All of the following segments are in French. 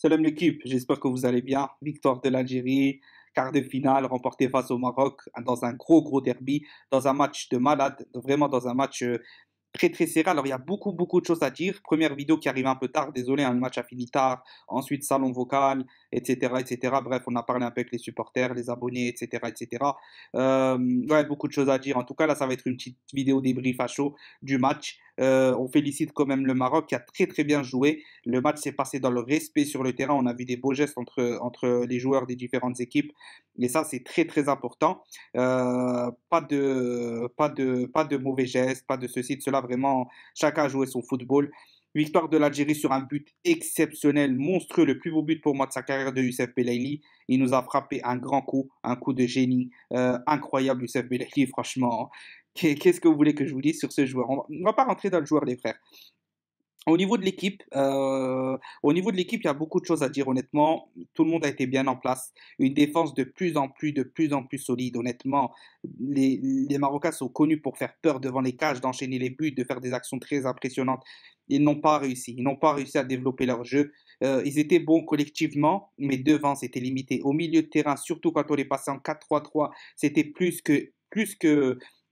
Salam l'équipe, j'espère que vous allez bien. Victoire de l'Algérie, quart de finale remporté face au Maroc dans un gros derby, dans un match de malade, vraiment dans un match très très serré. Alors il y a beaucoup de choses à dire. Première vidéo qui arrive un peu tard, désolé, hein, le match a fini tard. Ensuite salon vocal, etc. Bref, on a parlé un peu avec les supporters, les abonnés, etc. Ouais, beaucoup de choses à dire. En tout cas, là, ça va être une petite vidéo débrief à chaud du match. On félicite quand même le Maroc qui a très bien joué. Le match s'est passé dans le respect sur le terrain. On a vu des beaux gestes entre les joueurs des différentes équipes. Et ça, c'est très important. Pas de mauvais gestes, pas de ceci, de cela. Vraiment, chacun a joué son football. Victoire de l'Algérie sur un but exceptionnel, monstrueux, le plus beau but pour moi de sa carrière de Youssef Belaïli. Il nous a frappé un coup de génie. Incroyable, Youssef Belaïli, franchement. Qu'est-ce que vous voulez que je vous dise sur ce joueur? On va pas rentrer dans le joueur, les frères. Au niveau de l'équipe, il y a beaucoup de choses à dire. Honnêtement, tout le monde a été bien en place. Une défense de plus en plus solide. Honnêtement, les Marocains sont connus pour faire peur devant les cages, d'enchaîner les buts, de faire des actions très impressionnantes. Ils n'ont pas réussi. Ils n'ont pas réussi à développer leur jeu. Ils étaient bons collectivement, mais devant, c'était limité. Au milieu de terrain, surtout quand on est passé en 4-3-3, c'était plus que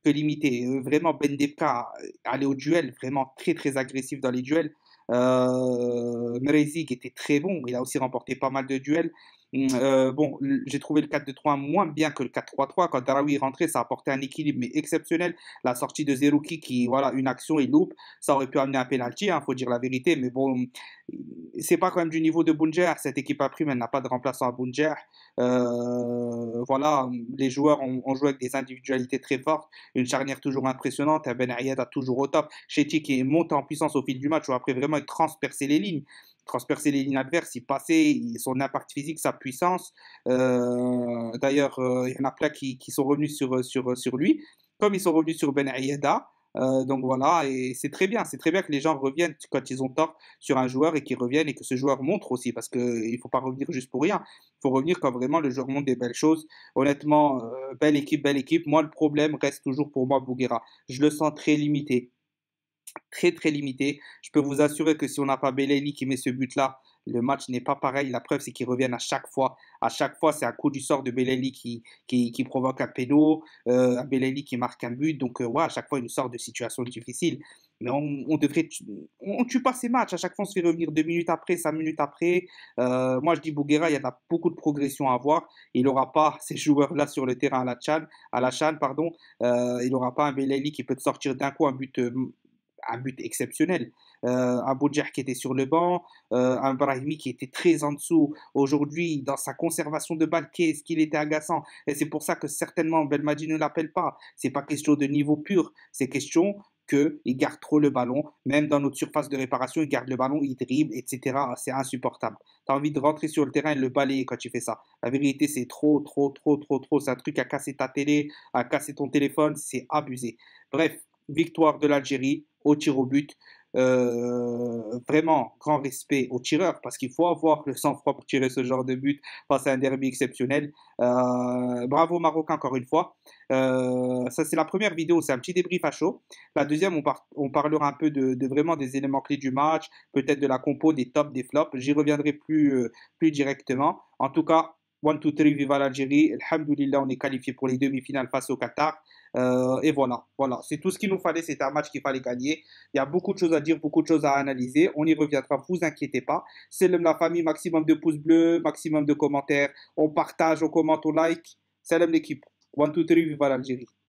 limité. Vraiment, Bendebka allait au duel, vraiment très agressif dans les duels. Mrezik était très bon, il a aussi remporté pas mal de duels. Bon, j'ai trouvé le 4-2-3 moins bien que le 4-3-3. Quand Darawi est rentré, ça a apporté un équilibre mais exceptionnel. La sortie de Zerouki qui, voilà, une action et loupe, ça aurait pu amener un penalty, hein, faut dire la vérité. Mais bon, c'est pas quand même du niveau de Bounjer. Cette équipe a pris, mais elle n'a pas de remplaçant à Bounjer. Voilà, les joueurs ont joué avec des individualités très fortes, une charnière toujours impressionnante, un Ben Ayed a toujours au top. Chetty qui est monté en puissance au fil du match, où après vraiment il transpercer les lignes adverses, il passait, son impact physique, sa puissance. D'ailleurs, il y en a plein qui sont revenus sur lui, comme ils sont revenus sur Ben Ayeda. Donc voilà, et c'est très bien que les gens reviennent quand ils ont tort sur un joueur et qu'ils reviennent et que ce joueur montre aussi, parce qu'il ne faut pas revenir juste pour rien, il faut revenir quand vraiment le joueur montre des belles choses. Honnêtement, belle équipe, belle équipe. Moi, le problème reste toujours pour moi Bouguera. Je le sens très limité, très limité. Je peux vous assurer que si on n'a pas Belali qui met ce but-là, le match n'est pas pareil. La preuve, c'est qu'ils reviennent à chaque fois. À chaque fois, c'est un coup du sort de Belali qui provoque un péno, un Belali qui marque un but. Donc, ouais, à chaque fois, il nous sort de situations difficiles. Mais on tue pas ces matchs. À chaque fois, on se fait revenir 2 minutes après, 5 minutes après. Moi, je dis Bouguera, il y en a beaucoup de progression à avoir. Il n'aura pas ces joueurs-là sur le terrain à la CHAN, pardon. Il n'aura pas un Belali qui peut te sortir d'un coup un but exceptionnel. Un Boudjah qui était sur le banc, un Brahimi qui était très en dessous. Aujourd'hui, dans sa conservation de balle, qu'est-ce qu'il était agaçant. Et c'est pour ça que certainement Belmadi ne l'appelle pas. C'est pas question de niveau pur, c'est question qu'il garde trop le ballon. Même dans notre surface de réparation, il garde le ballon, il dribble, etc. C'est insupportable. Tu as envie de rentrer sur le terrain et le balayer quand tu fais ça. La vérité, c'est trop. C'est un truc à casser ta télé, à casser ton téléphone, c'est abusé. Bref, victoire de l'Algérie au tir au but. Vraiment, grand respect aux tireurs parce qu'il faut avoir le sang-froid pour tirer ce genre de but face à un derby exceptionnel. Bravo Maroc encore une fois. Ça, c'est la première vidéo, c'est un petit débrief à chaud. La deuxième, on parlera un peu de vraiment des éléments clés du match, peut-être de la compo, des tops, des flops. J'y reviendrai plus directement. En tout cas, 1, 2, 3, viva l'Algérie. Alhamdoulilah, on est qualifié pour les demi-finales face au Qatar. Et voilà, c'est tout ce qu'il nous fallait. C'était un match qu'il fallait gagner. Il y a beaucoup de choses à dire, beaucoup de choses à analyser. On y reviendra, vous inquiétez pas. C'est la famille, maximum de pouces bleus, maximum de commentaires. On partage, on commente, on like. Salam l'équipe. 1, 2, 3, viva l'Algérie.